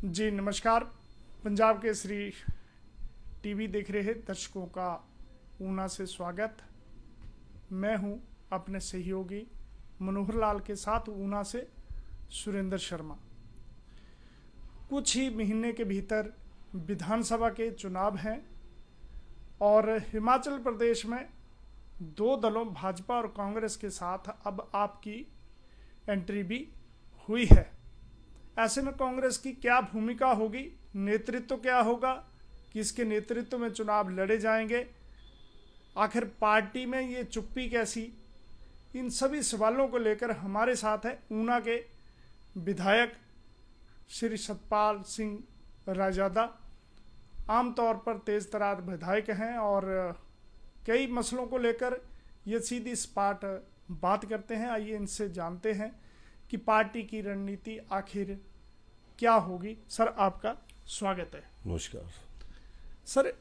जी नमस्कार। पंजाब केसरी टीवी देख रहे दर्शकों का ऊना से स्वागत। मैं हूं अपने सहयोगी मनोहर लाल के साथ ऊना से सुरेंद्र शर्मा। कुछ ही महीने के भीतर विधानसभा के चुनाव हैं और हिमाचल प्रदेश में दो दलों भाजपा और कांग्रेस के साथ अब आपकी एंट्री भी हुई है। ऐसे में कांग्रेस की क्या भूमिका होगी, नेतृत्व क्या होगा, किसके नेतृत्व में चुनाव लड़े जाएंगे, आखिर पार्टी में ये चुप्पी कैसी, इन सभी सवालों को लेकर हमारे साथ है ऊना के विधायक श्री सतपाल सिंह रायजादा। आमतौर पर तेज तरार विधायक हैं और कई मसलों को लेकर ये सीधी स्पॉट बात करते हैं। आइए इनसे जानते हैं कि पार्टी की रणनीति आखिर क्या होगी। सर आपका स्वागत है। नमस्कार सर,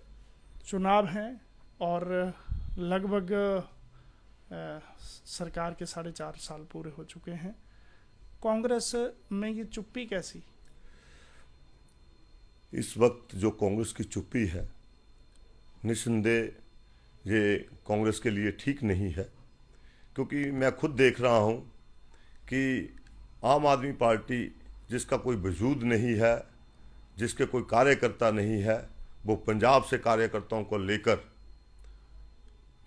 चुनाव हैं और लगभग सरकार के 4.5 साल पूरे हो चुके हैं। कांग्रेस में ये चुप्पी कैसी? इस वक्त जो कांग्रेस की चुप्पी है, निस्संदेह ये कांग्रेस के लिए ठीक नहीं है, क्योंकि मैं खुद देख रहा हूं कि आम आदमी पार्टी जिसका कोई वजूद नहीं है, जिसके कोई कार्यकर्ता नहीं है, वो पंजाब से कार्यकर्ताओं को लेकर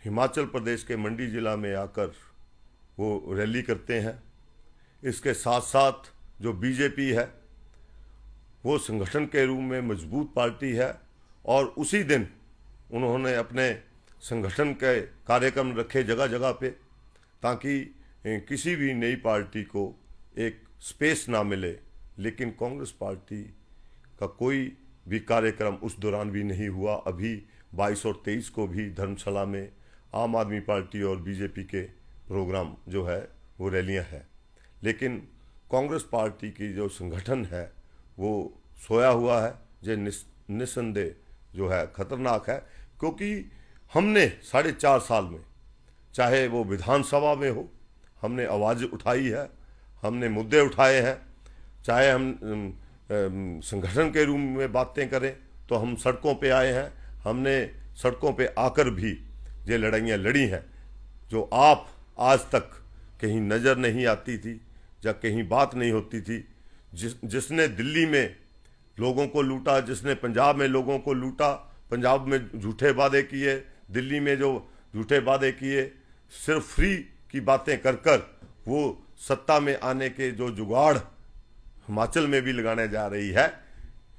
हिमाचल प्रदेश के मंडी ज़िला में आकर वो रैली करते हैं। इसके साथ साथ जो बीजेपी है वो संगठन के रूप में मजबूत पार्टी है और उसी दिन उन्होंने अपने संगठन के कार्यक्रम रखे जगह जगह पे, ताकि किसी भी नई पार्टी को एक स्पेस ना मिले। लेकिन कांग्रेस पार्टी का कोई भी कार्यक्रम उस दौरान भी नहीं हुआ। अभी 22 और 23 को भी धर्मशाला में आम आदमी पार्टी और बीजेपी के प्रोग्राम जो है वो रैलियां हैं, लेकिन कांग्रेस पार्टी की जो संगठन है वो सोया हुआ है, जो निस्संदेह जो है खतरनाक है। क्योंकि हमने 4.5 साल में, चाहे वो विधानसभा में हो, हमने आवाज़ उठाई है, हमने मुद्दे उठाए हैं, चाहे हम संगठन के रूप में बातें करें तो हम सड़कों पे आए हैं, हमने सड़कों पे आकर भी ये लड़ाइयाँ लड़ी हैं जो आप आज तक कहीं नज़र नहीं आती थी या कहीं बात नहीं होती थी। जिसने दिल्ली में लोगों को लूटा, जिसने पंजाब में लोगों को लूटा, पंजाब में झूठे वादे किए, दिल्ली में जो झूठे वादे किए, सिर्फ फ्री की बातें कर कर वो सत्ता में आने के जो जुगाड़ हिमाचल में भी लगाने जा रही है।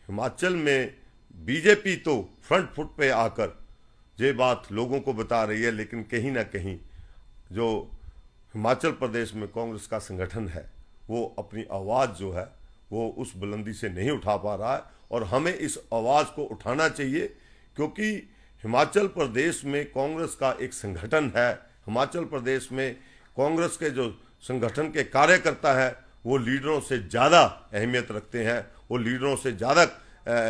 हिमाचल में बीजेपी तो फ्रंट फुट पे आकर ये बात लोगों को बता रही है, लेकिन कहीं ना कहीं जो हिमाचल प्रदेश में कांग्रेस का संगठन है वो अपनी आवाज़ जो है वो उस बुलंदी से नहीं उठा पा रहा है। और हमें इस आवाज़ को उठाना चाहिए, क्योंकि हिमाचल प्रदेश में कांग्रेस का एक संगठन है। हिमाचल प्रदेश में कांग्रेस के जो संगठन के कार्यकर्ता हैं वो लीडरों से ज़्यादा अहमियत रखते हैं, वो लीडरों से ज़्यादा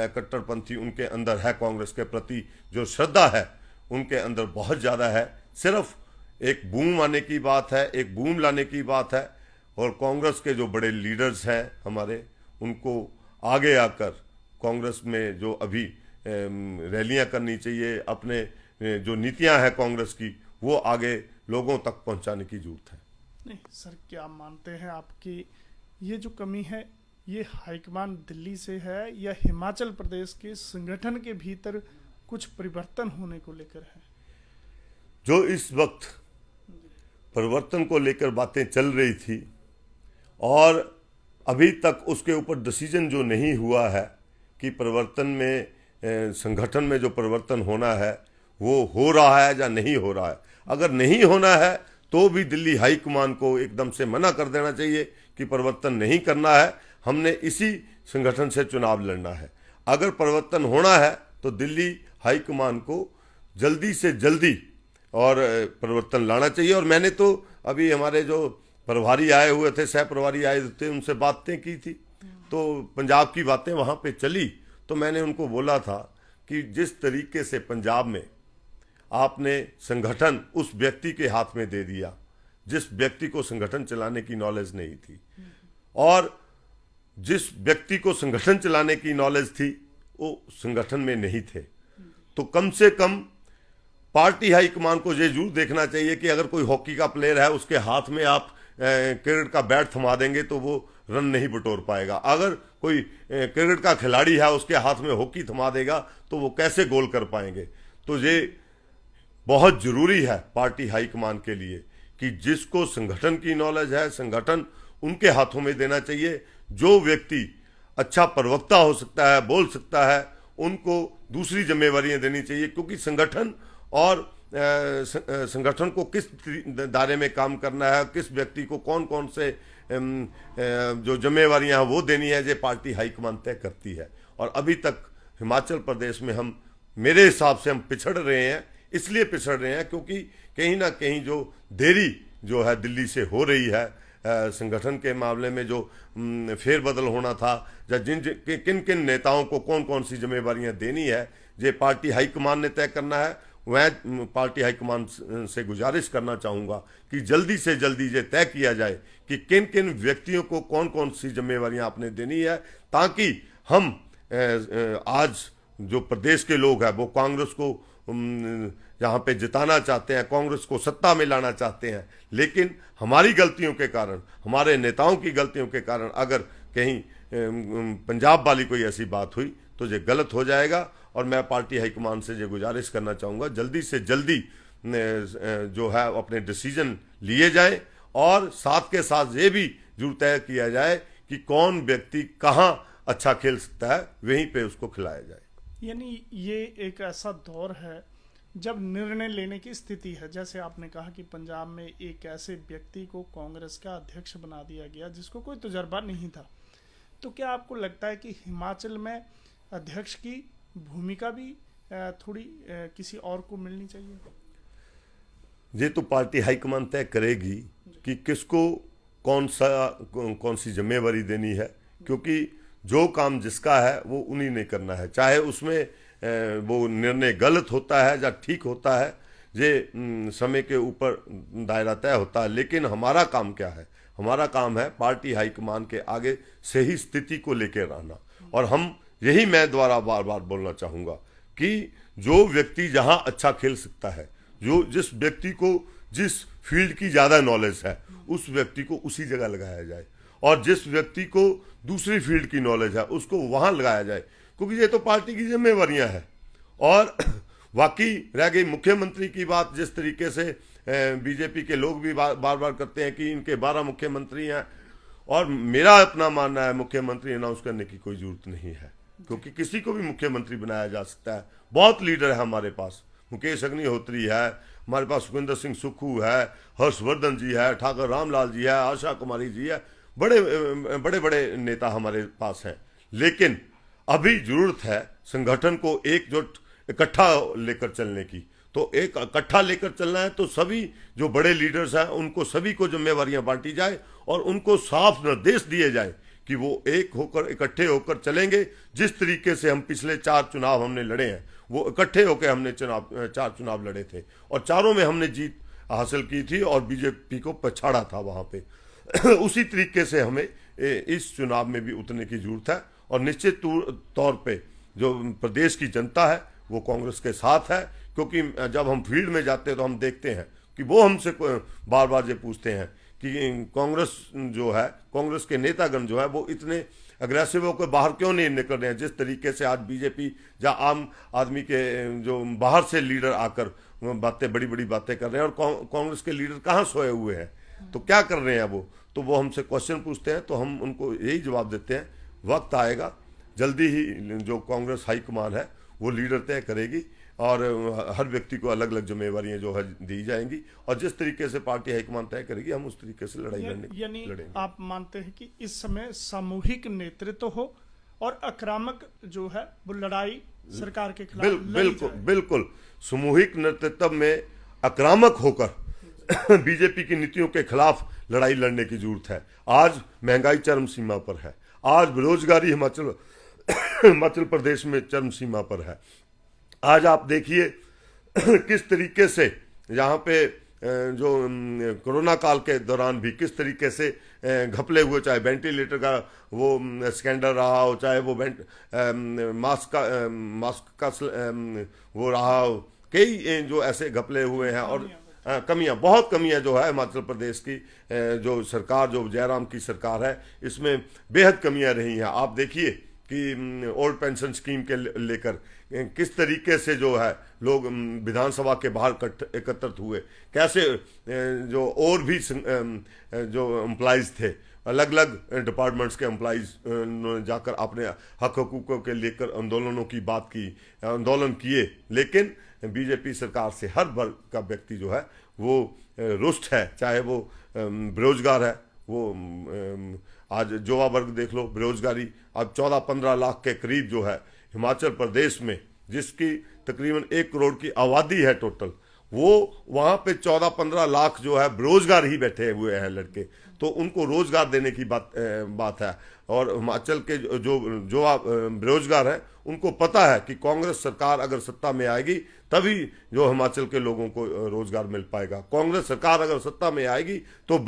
कट्टरपंथी उनके अंदर है, कांग्रेस के प्रति जो श्रद्धा है उनके अंदर बहुत ज़्यादा है। सिर्फ एक बूम आने की बात है, एक बूम लाने की बात है, और कांग्रेस के जो बड़े लीडर्स हैं हमारे, उनको आगे आकर कांग्रेस में जो अभी रैलियां करनी चाहिए, अपने जो नीतियां हैं कांग्रेस की, वो आगे लोगों तक पहुंचाने की जरूरत है। नहीं सर, क्या मानते हैं आपकी ये जो कमी है ये हाईकमान दिल्ली से है या हिमाचल प्रदेश के संगठन के भीतर कुछ परिवर्तन होने को लेकर है? जो इस वक्त परिवर्तन को लेकर बातें चल रही थी और अभी तक उसके ऊपर डिसीजन जो नहीं हुआ है कि परिवर्तन में संगठन में जो परिवर्तन होना है वो हो रहा है या नहीं हो रहा है। अगर नहीं होना है तो भी दिल्ली हाईकमान को एकदम से मना कर देना चाहिए कि परिवर्तन नहीं करना है, हमने इसी संगठन से चुनाव लड़ना है। अगर परिवर्तन होना है तो दिल्ली हाईकमान को जल्दी से जल्दी और परिवर्तन लाना चाहिए। और मैंने तो अभी हमारे जो प्रभारी आए हुए थे, सह प्रभारी आए थे, उनसे बातें की थी, तो पंजाब की बातें वहाँ पे चली। तो मैंने उनको बोला था कि जिस तरीके से पंजाब में आपने संगठन उस व्यक्ति के हाथ में दे दिया जिस व्यक्ति को संगठन चलाने की नॉलेज नहीं थी, और जिस व्यक्ति को संगठन चलाने की नॉलेज थी वो संगठन में नहीं थे। तो कम से कम पार्टी हाईकमान को ये जरूर देखना चाहिए कि अगर कोई हॉकी का प्लेयर है उसके हाथ में आप क्रिकेट का बैट थमा देंगे तो वो रन नहीं बटोर पाएगा। अगर कोई क्रिकेट का खिलाड़ी है उसके हाथ में हॉकी थमा देगा तो वो कैसे गोल कर पाएंगे। तो ये बहुत जरूरी है पार्टी हाईकमान के लिए कि जिसको संगठन की नॉलेज है संगठन उनके हाथों में देना चाहिए। जो व्यक्ति अच्छा प्रवक्ता हो सकता है, बोल सकता है, उनको दूसरी जिम्मेवारियां देनी चाहिए, क्योंकि संगठन और संगठन को किस दायरे में काम करना है, किस व्यक्ति को कौन कौन से जो जिम्मेवारियां हैं वो देनी है, ये पार्टी हाईकमान तय करती है। और अभी तक हिमाचल प्रदेश में हम मेरे हिसाब से हम पिछड़ रहे हैं। इसलिए पिछड़ रहे हैं क्योंकि कहीं ना कहीं जो देरी जो है दिल्ली से हो रही है संगठन के मामले में, जो फेरबदल होना था या किन किन नेताओं को कौन कौन सी जिम्मेवारियां देनी है, ये पार्टी हाईकमान ने तय करना है। मैं पार्टी हाईकमान से गुजारिश करना चाहूँगा कि जल्दी से जल्दी ये तय किया जाए कि किन किन व्यक्तियों को कौन कौन सी जिम्मेवारियां आपने देनी है, ताकि हम आज जो प्रदेश के लोग हैं वो कांग्रेस को यहाँ पे जिताना चाहते हैं, कांग्रेस को सत्ता में लाना चाहते हैं, लेकिन हमारी गलतियों के कारण, हमारे नेताओं की गलतियों के कारण अगर कहीं पंजाब वाली कोई ऐसी बात हुई तो ये गलत हो जाएगा। और मैं पार्टी हाईकमान से ये गुजारिश करना चाहूँगा जल्दी से जल्दी जो है अपने डिसीजन लिए जाए, और साथ के साथ ये भी जरूर तय किया जाए कि कौन व्यक्ति कहाँ अच्छा खेल सकता है, वहीं पे उसको खिलाया जाए। यानी ये एक ऐसा दौर है जब निर्णय लेने की स्थिति है। जैसे आपने कहा कि पंजाब में एक ऐसे व्यक्ति को कांग्रेस का अध्यक्ष बना दिया गया जिसको कोई तजुर्बा नहीं था। तो क्या आपको लगता है कि हिमाचल में अध्यक्ष की भूमिका भी थोड़ी किसी और को मिलनी चाहिए? ये तो पार्टी हाईकमान तय करेगी कि किसको कौन सी जिम्मेवारी देनी है, क्योंकि जो काम जिसका है वो उन्हीं ने करना है, चाहे उसमें वो निर्णय गलत होता है या ठीक होता है, ये समय के ऊपर दायरा तय होता है। लेकिन हमारा काम क्या है? हमारा काम है पार्टी हाईकमान के आगे सही स्थिति को लेकर रहना। और हम यही मैं द्वारा बार बार बोलना चाहूँगा कि जो व्यक्ति जहाँ अच्छा खेल सकता है, जो जिस व्यक्ति को जिस फील्ड की ज़्यादा नॉलेज है, उस व्यक्ति को उसी जगह लगाया जाए, और जिस व्यक्ति को दूसरी फील्ड की नॉलेज है उसको वहाँ लगाया जाए, क्योंकि ये तो पार्टी की जिम्मेवारियाँ हैं। और वाकई रह गई मुख्यमंत्री की बात, जिस तरीके से बीजेपी के लोग भी बार बार करते हैं कि इनके 12 मुख्यमंत्री हैं, और मेरा अपना मानना है मुख्यमंत्री अनाउंस करने की कोई जरूरत नहीं है, क्योंकि किसी को भी मुख्यमंत्री बनाया जा सकता है। बहुत लीडर है हमारे पास, मुकेश अग्निहोत्री है हमारे पास, सुखविंदर सिंह सुक्खू है, हर्षवर्धन जी है, ठाकुर रामलाल जी है, आशा कुमारी जी है, बड़े बड़े नेता हमारे पास हैं। लेकिन अभी जरूरत है संगठन को एकजुट इकट्ठा लेकर चलने की। तो एक इकट्ठा लेकर चलना है तो सभी जो बड़े लीडर्स हैं उनको सभी को जिम्मेवारियां बांटी जाए और उनको साफ निर्देश दिए जाए कि वो एक होकर इकट्ठे होकर चलेंगे। जिस तरीके से हम पिछले 4 चुनाव हमने लड़े हैं, वो इकट्ठे होकर हमने 4 चुनाव लड़े थे और चारों में हमने जीत हासिल की थी और बीजेपी को पछाड़ा था वहाँ पे। उसी तरीके से हमें इस चुनाव में भी उतरने की जरूरत है। और निश्चित तौर पे जो प्रदेश की जनता है वो कांग्रेस के साथ है, क्योंकि जब हम फील्ड में जाते हैं तो हम देखते हैं कि वो हमसे बार बार ये पूछते हैं कि कांग्रेस जो है, कांग्रेस के नेतागण जो है वो इतने अग्रेसिव होकर बाहर क्यों नहीं निकल रहे हैं। जिस तरीके से आज बीजेपी या आम आदमी के जो बाहर से लीडर आकर बातें बड़ी बड़ी बातें कर रहे हैं, और कांग्रेस के लीडर कहाँ सोए हुए हैं, तो क्या कर रहे हैं वो, तो वो हमसे क्वेश्चन पूछते हैं। तो हम उनको यही जवाब देते हैं, वक्त आएगा जल्दी ही जो कांग्रेस हाईकमान है वो लीडर तय करेगी और हर व्यक्ति को अलग अलग जिम्मेवारियां जो है दी जाएंगी, और जिस तरीके से पार्टी हाईकमान तय करेगी हम उस तरीके से लड़ाई लड़ेंगे। आप मानते हैं कि इस समय सामूहिक नेतृत्व हो और आक्रामक जो है वो लड़ाई सरकार के खिलाफ बिल्कुल सामूहिक नेतृत्व में आक्रामक होकर बीजेपी की नीतियों के खिलाफ लड़ाई लड़ने की जरूरत है। आज महंगाई चरम सीमा पर है, आज बेरोजगारी हिमाचल प्रदेश में चरम सीमा पर है। आज आप देखिए किस तरीके से यहाँ पे जो कोरोना काल के दौरान भी किस तरीके से घपले हुए, चाहे वेंटिलेटर का वो स्कैंडल रहा हो, चाहे वो मास्क का वो रहा हो, कई जो ऐसे घपले हुए हैं। और कमियां, बहुत कमियां जो है हिमाचल प्रदेश की जो सरकार, जो जयराम की सरकार है, इसमें बेहद कमियां रही हैं। आप देखिए कि ओल्ड पेंशन स्कीम के लेकर किस तरीके से जो है लोग विधानसभा के बाहर एकत्रित हुए, कैसे जो और भी जो एम्प्लॉइज थे, अलग अलग डिपार्टमेंट्स के एम्प्लॉइज जाकर अपने हक हकूक़ों के लेकर आंदोलनों की बात की, आंदोलन किए, लेकिन बीजेपी सरकार से हर वर्ग का व्यक्ति जो है वो रुष्ट है। चाहे वो बेरोजगार है, वो आज युवा वर्ग देख लो, बेरोजगारी अब 14-15 लाख के करीब जो है हिमाचल प्रदेश में, जिसकी तकरीबन 1 करोड़ की आबादी है टोटल, वो वहाँ पे 14-15 लाख जो है बेरोजगार ही बैठे हुए हैं लड़के। तो उनको रोजगार देने की बात है। और हिमाचल के जो बेरोजगार हैं उनको पता है कि कांग्रेस सरकार अगर सत्ता में आएगी तभी जो हिमाचल के लोगों को रोजगार मिल पाएगा। कांग्रेस सरकार अगर सत्ता में आएगी तो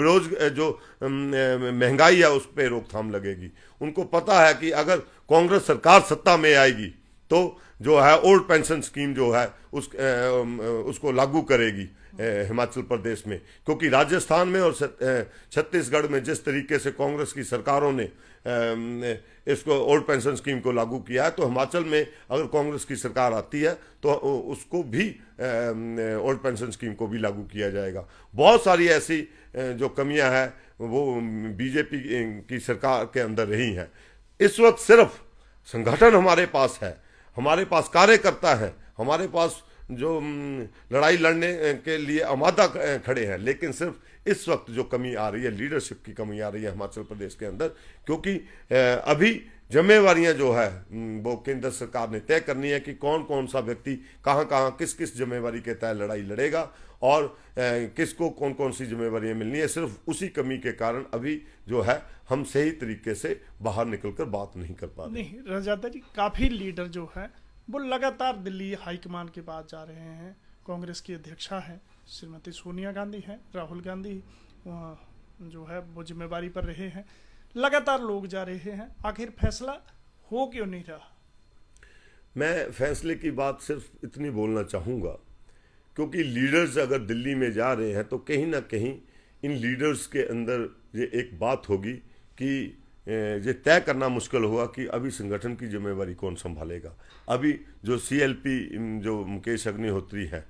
जो महंगाई है उस पर रोकथाम लगेगी। उनको पता है कि अगर कांग्रेस सरकार सत्ता में आएगी तो जो है ओल्ड पेंशन स्कीम जो है उसको लागू करेगी हिमाचल प्रदेश में, क्योंकि राजस्थान में और छत्तीसगढ़ में जिस तरीके से कांग्रेस की सरकारों ने इसको ओल्ड पेंशन स्कीम को लागू किया है, तो हिमाचल में अगर कांग्रेस की सरकार आती है तो उसको भी ओल्ड पेंशन स्कीम को भी लागू किया जाएगा। बहुत सारी ऐसी जो कमियां हैं वो बीजेपी की सरकार के अंदर रही हैं। इस वक्त सिर्फ संगठन हमारे पास है, हमारे पास कार्यकर्ता हैं, हमारे पास जो लड़ाई लड़ने के लिए आमादा खड़े हैं, लेकिन सिर्फ इस वक्त जो कमी आ रही है, लीडरशिप की कमी आ रही है हिमाचल प्रदेश के अंदर, क्योंकि अभी जिम्मेवारियां जो है वो केंद्र सरकार ने तय करनी है कि कौन कौन सा व्यक्ति कहां कहां किस किस जिम्मेवारी के तहत लड़ाई लड़ेगा और किसको कौन कौन सी जिम्मेवारियां मिलनी है। सिर्फ उसी कमी के कारण अभी जो है हम सही तरीके से बाहर निकलकर बात नहीं कर पा रहे। नहीं रजादा जी, काफ़ी लीडर जो है वो लगातार दिल्ली हाईकमान के पास जा रहे हैं। कांग्रेस की अध्यक्षा है श्रीमती सोनिया गांधी है, राहुल गांधी जो है वो जिम्मेवारी पर रहे हैं, लगातार लोग जा रहे हैं। आखिर फैसला हो क्यों नहीं रहा? मैं फैसले की बात सिर्फ इतनी बोलना चाहूँगा, क्योंकि लीडर्स अगर दिल्ली में जा रहे हैं तो कहीं ना कहीं इन लीडर्स के अंदर ये एक बात होगी कि ये तय करना मुश्किल होगा कि अभी संगठन की जिम्मेवारी कौन संभालेगा। अभी जो सीएलपी जो मुकेश अग्निहोत्री हैं,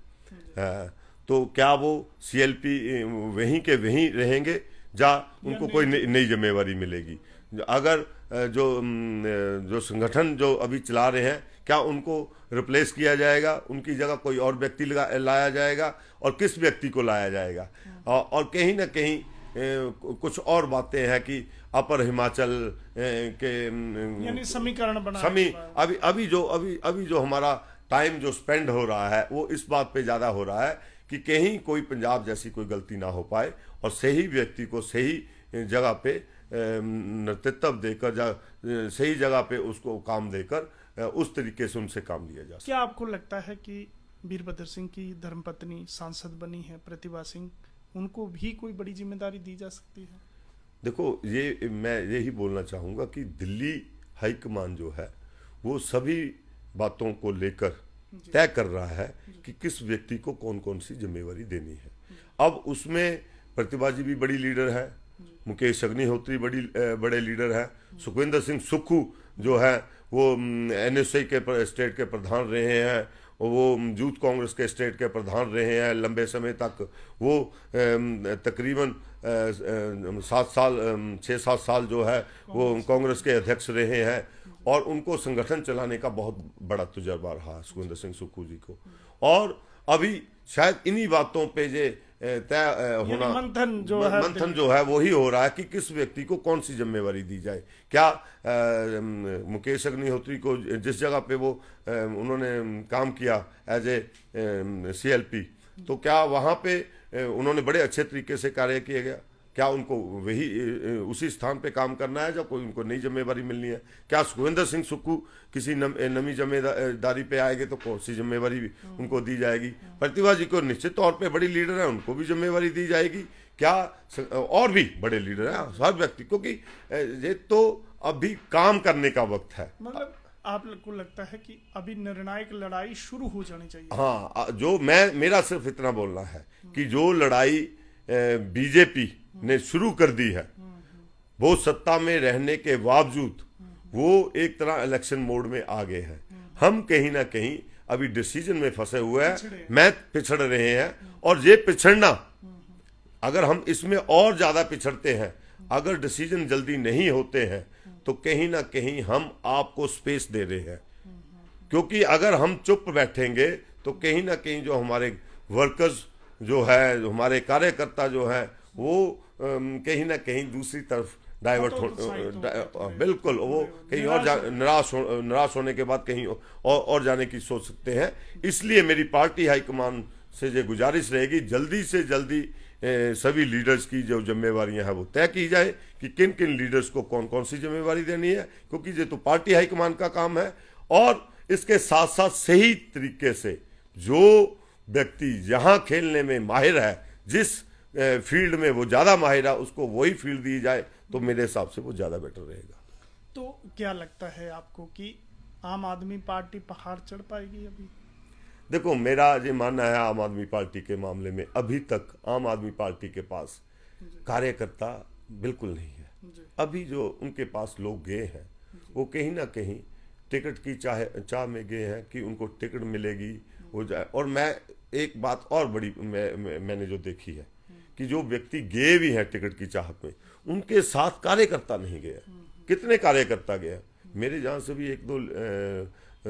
तो क्या वो सीएलपी वहीं के वहीं रहेंगे या उनको कोई नई जिम्मेवारी मिलेगी? अगर जो संगठन जो अभी चला रहे हैं क्या उनको रिप्लेस किया जाएगा, उनकी जगह कोई और व्यक्ति लाया जाएगा और किस व्यक्ति को लाया जाएगा? और कहीं ना कहीं कुछ और बातें हैं कि अपर हिमाचल के यानी समीकरण बना अभी जो हमारा टाइम जो स्पेंड हो रहा है वो इस बात पे ज़्यादा हो रहा है कि कहीं कोई पंजाब जैसी कोई गलती ना हो पाए और सही व्यक्ति को सही जगह पे नेतृत्व देकर सही जगह पे उसको काम देकर उस तरीके से उनसे काम लिया जा। क्या आपको लगता है कि वीरभद्र सिंह की धर्मपत्नी सांसद बनी है प्रतिभा सिंह, उनको भी कोई बड़ी जिम्मेदारी दी जा सकती है? देखो, ये मैं यही बोलना चाहूँगा कि दिल्ली हाईकमान जो है वो सभी बातों को लेकर तय कर रहा है कि किस व्यक्ति को कौन कौन सी जिम्मेवारी देनी है। अब उसमें प्रतिभा जी भी बड़ी लीडर है, मुकेश अग्निहोत्री बड़े लीडर है, सुखविंदर सिंह सुक्खू जो है वो एनएसआई के स्टेट के प्रधान रहे हैं, वो यूथ कांग्रेस के स्टेट के प्रधान रहे हैं लंबे समय तक। वो तकरीबन 6-7 साल जो है वो कांग्रेस के अध्यक्ष रहे हैं और उनको संगठन चलाने का बहुत बड़ा तजुर्बा रहा सुखविंदर सिंह सुक्खू जी को। और अभी शायद इन्हीं बातों पे जे तय होना मंथन जो है वही हो रहा है कि किस व्यक्ति को कौन सी जिम्मेवारी दी जाए। क्या मुकेश अग्निहोत्री को जिस जगह पे वो उन्होंने काम किया एज ए सीएलपी, तो क्या वहाँ पे उन्होंने बड़े अच्छे तरीके से कार्य किया गया? क्या उनको वही उसी स्थान पे काम करना है जब कोई उनको नई जिम्मेवारी मिलनी है? क्या सुखविंदर सिंह सुक्खू किसी नई जिम्मेदारी पे आएंगे तो कौन सी जिम्मेवारी उनको दी जाएगी? प्रतिभा जी को निश्चित तौर पे बड़ी लीडर है, उनको भी जिम्मेवारी दी जाएगी। क्या और भी बड़े लीडर हैं हर व्यक्ति, क्योंकि ये तो अभी काम करने का वक्त है। मतलब आपको लगता है कि अभी निर्णायक लड़ाई शुरू हो जानी चाहिए? हाँ, जो मेरा सिर्फ इतना बोलना है कि जो लड़ाई बीजेपी ने शुरू कर दी है, वो सत्ता में रहने के बावजूद वो एक तरह इलेक्शन मोड में आ गए हैं। हम कहीं ना कहीं अभी डिसीजन में फंसे हुए हैं, मैं पिछड़ रहे हैं। और ये पिछड़ना, अगर हम इसमें और ज्यादा पिछड़ते हैं, अगर डिसीजन जल्दी नहीं होते हैं, तो कहीं ना कहीं हम आपको स्पेस दे रहे हैं। क्योंकि अगर हम चुप बैठेंगे तो कहीं ना कहीं जो हमारे वर्कर्स जो है, जो हमारे कार्यकर्ता जो है, वो कहीं ना कहीं दूसरी तरफ डाइवर्ट हो, बिल्कुल वो कहीं और निराश होने के बाद कहीं और जाने की सोच सकते हैं। इसलिए मेरी पार्टी हाईकमान से ये गुजारिश रहेगी, जल्दी से जल्दी सभी लीडर्स की जो जिम्मेवारियां हैं वो तय की जाए कि किन किन लीडर्स को कौन कौन सी जिम्मेवारी देनी है, क्योंकि ये तो पार्टी हाईकमान का काम है। और इसके साथ साथ सही तरीके से जो व्यक्ति जहां खेलने में माहिर है, जिस फील्ड में वो ज़्यादा माहिर है, उसको वही फील्ड दी जाए तो मेरे हिसाब से वो ज़्यादा बेटर रहेगा। तो क्या लगता है आपको कि आम आदमी पार्टी पहाड़ चढ़ पाएगी अभी? देखो, मेरा ये मानना है आम आदमी पार्टी के मामले में अभी तक आम आदमी पार्टी के पास कार्यकर्ता बिल्कुल नहीं है। अभी जो उनके पास लोग गए हैं वो कहीं ना कहीं टिकट की चाह में गए हैं कि उनको टिकट मिलेगी हो जाए। और मैं एक बात और बड़ी मैंने जो देखी है कि जो व्यक्ति गए भी हैं टिकट की चाहत में, उनके साथ कार्यकर्ता नहीं गए। कितने कार्यकर्ता गए? मेरे जहाँ से भी एक दो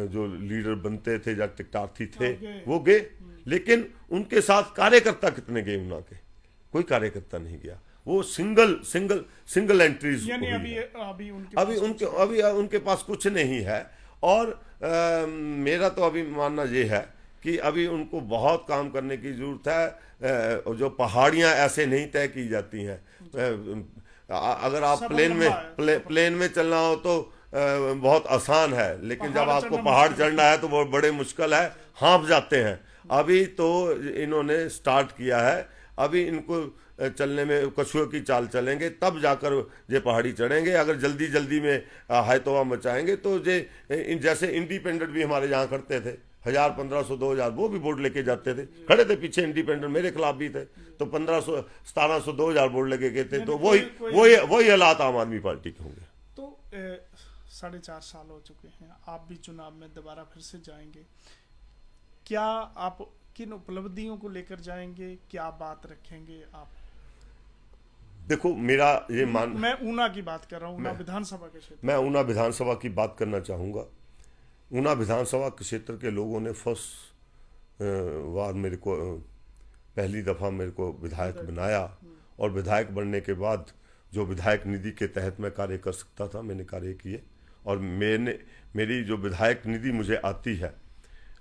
जो लीडर बनते थे या टिकटार्थी थे वो गए, लेकिन उनके साथ कार्यकर्ता कितने गए? उना के कोई कार्यकर्ता नहीं गया। वो सिंगल एंट्रीज यानी अभी उनके पास कुछ नहीं है। और मेरा तो अभी मानना ये है कि अभी उनको बहुत काम करने की जरूरत है। जो पहाड़ियां ऐसे नहीं तय की जाती हैं। अगर आप प्लेन में चलना हो तो बहुत आसान है, लेकिन जब आपको पहाड़ चढ़ना है तो वो बड़े मुश्किल है, हाँफ जाते हैं। अभी तो इन्होंने स्टार्ट किया है, अभी इनको चलने में कछुए की चाल चलेंगे तब जाकर ये पहाड़ी चढ़ेंगे। अगर जल्दी जल्दी में हायतोवा मचाएंगे तो ये जैसे इंडिपेंडेंट भी हमारे यहाँ करते थे, 1000, 1500, 2000 वो भी वोट लेके जाते थे, खड़े थे पीछे इंडिपेंडेंट, मेरे खिलाफ भी थे, तो 1500, 1700, 2000 वोट लेके गए थे। तो वही हालात आम आदमी पार्टी के होंगे। तो 4.5 साल हो चुके हैं, आप भी चुनाव में दोबारा फिर से जाएंगे, क्या आप किन उपलब्धियों को लेकर जाएंगे, क्या बात रखेंगे आप? देखो, मेरा ये मैं ऊना की बात कर रहा हूँ, ऊना विधानसभा के क्षेत्र। मैं ऊना विधानसभा की बात करना चाहूँगा। ऊना विधानसभा क्षेत्र के लोगों ने फर्स्ट बार मेरे को पहली दफ़ा मेरे को विधायक बनाया, और विधायक बनने के बाद जो विधायक निधि के तहत मैं कार्य कर सकता था मैंने कार्य किए। और मेरी जो विधायक निधि मुझे आती है,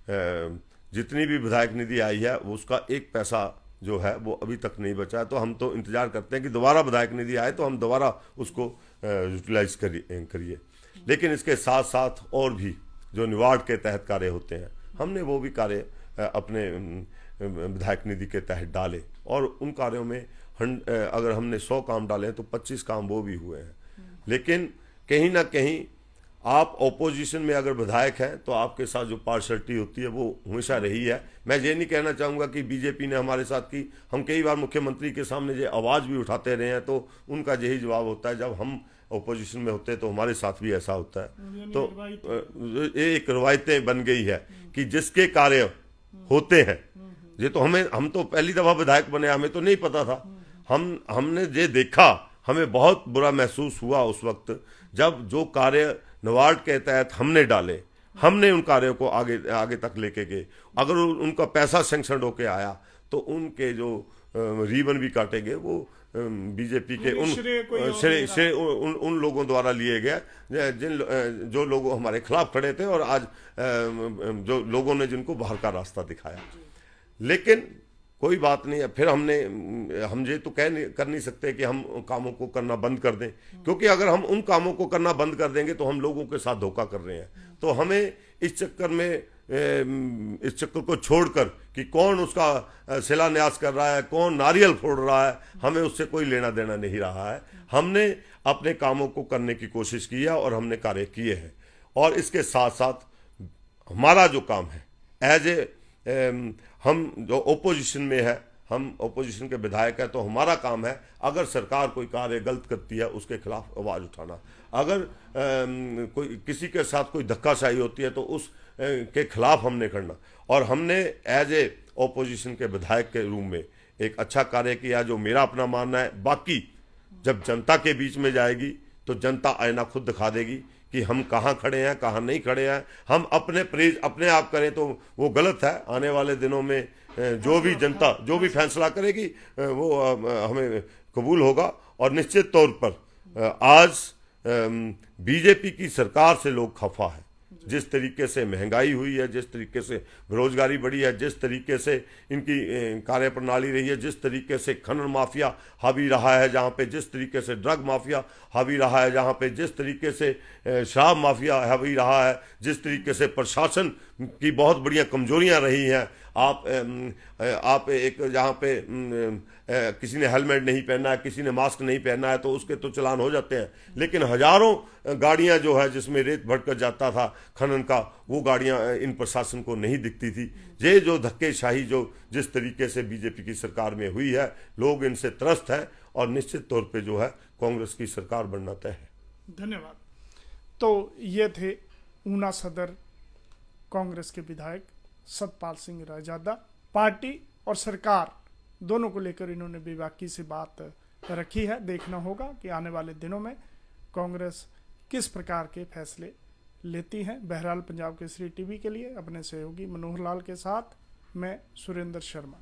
जितनी भी विधायक निधि आई है उसका एक पैसा जो है वो अभी तक नहीं बचा है। तो हम तो इंतजार करते हैं कि दोबारा विधायक निधि आए तो हम दोबारा उसको यूटिलाइज करिए। लेकिन इसके साथ साथ और भी जो निवार्ड के तहत कार्य होते हैं, हमने वो भी कार्य अपने विधायक निधि के तहत डाले, और उन कार्यों में अगर हमने 100 काम डाले हैं तो 25 काम वो भी हुए हैं। लेकिन कहीं ना कहीं आप ऑपोजिशन में अगर विधायक हैं तो आपके साथ जो पार्शलिटी होती है वो हमेशा रही है। मैं ये नहीं कहना चाहूँगा कि बीजेपी ने हमारे साथ की, हम कई बार मुख्यमंत्री के सामने ये आवाज़ भी उठाते रहे हैं, तो उनका यही जवाब होता है, जब हम ऑपोजिशन में होते हैं तो हमारे साथ भी ऐसा होता है। तो ये एक रवायतें बन गई है कि जिसके कार्य होते हैं, ये तो हम तो पहली दफ़ा विधायक बने, हमें तो नहीं पता था। हमने ये देखा, हमें बहुत बुरा महसूस हुआ उस वक्त जब जो कार्य निवार्ड के तहत हमने डाले, हमने उन कार्यों को आगे तक लेके गए। अगर उनका पैसा सैंक्शन होके आया तो उनके जो रिबन भी काटेंगे वो बीजेपी के उन लोगों द्वारा लिए गए जो लोग हमारे खिलाफ खड़े थे, और आज जो लोगों ने जिनको बाहर का रास्ता दिखाया। लेकिन कोई बात नहीं है। फिर हम ये तो कर नहीं सकते कि हम कामों को करना बंद कर दें, क्योंकि अगर हम उन कामों को करना बंद कर देंगे तो हम लोगों के साथ धोखा कर रहे हैं। तो हमें इस चक्कर को छोड़कर कि कौन उसका शिलान्यास कर रहा है, कौन नारियल फोड़ रहा है, हमें उससे कोई लेना देना नहीं रहा है। हमने अपने कामों को करने की कोशिश की है और हमने कार्य किए हैं। और इसके साथ साथ हमारा जो काम है एज ए हम जो ओपोजिशन में है, हम ओपोजिशन के विधायक हैं, तो हमारा काम है अगर सरकार कोई कार्य गलत करती है उसके खिलाफ आवाज़ उठाना। अगर कोई किसी के साथ कोई धक्काशाही होती है तो उस के खिलाफ हमने करना। और हमने एज ए ओपोजिशन के विधायक के रूप में एक अच्छा कार्य किया, जो मेरा अपना मानना है। बाकी जब जनता के बीच में जाएगी तो जनता आईना खुद दिखा देगी कि हम कहाँ खड़े हैं, कहाँ नहीं खड़े हैं। हम अपने प्रेज अपने आप करें तो वो गलत है। आने वाले दिनों में जो भी जनता जो भी फैसला करेगी वो हमें कबूल होगा। और निश्चित तौर पर आज बीजेपी की सरकार से लोग खफा है। जिस तरीके से महंगाई हुई है, जिस तरीके से बेरोजगारी बढ़ी है, जिस तरीके से इनकी कार्यप्रणाली रही है, जिस तरीके से खनन माफिया हावी रहा है जहाँ पे, जिस तरीके से ड्रग माफिया हावी रहा है जहाँ पे, जिस तरीके से शराब माफिया हावी रहा है, जिस तरीके से प्रशासन की बहुत बढ़िया कमजोरियाँ रही हैं। आप एक जहाँ पे किसी ने हेलमेट नहीं पहना है, किसी ने मास्क नहीं पहना है तो उसके तो चलान हो जाते हैं, लेकिन हजारों गाड़ियां जो है जिसमें रेत भटकर जाता था खनन का, वो गाड़ियां इन प्रशासन को नहीं दिखती थी। ये जो धक्केशाही जो जिस तरीके से बीजेपी की सरकार में हुई है, लोग इनसे त्रस्त हैं और निश्चित तौर पे जो है कांग्रेस की सरकार बनना तय है। धन्यवाद। तो ये थे ऊना सदर कांग्रेस के विधायक सतपाल सिंह रायजादा। पार्टी और सरकार दोनों को लेकर इन्होंने बेबाकी से बात रखी है। देखना होगा कि आने वाले दिनों में कांग्रेस किस प्रकार के फैसले लेती हैं। बहरहाल पंजाब केसरी टीवी के लिए अपने सहयोगी मनोहर लाल के साथ मैं सुरेंद्र शर्मा।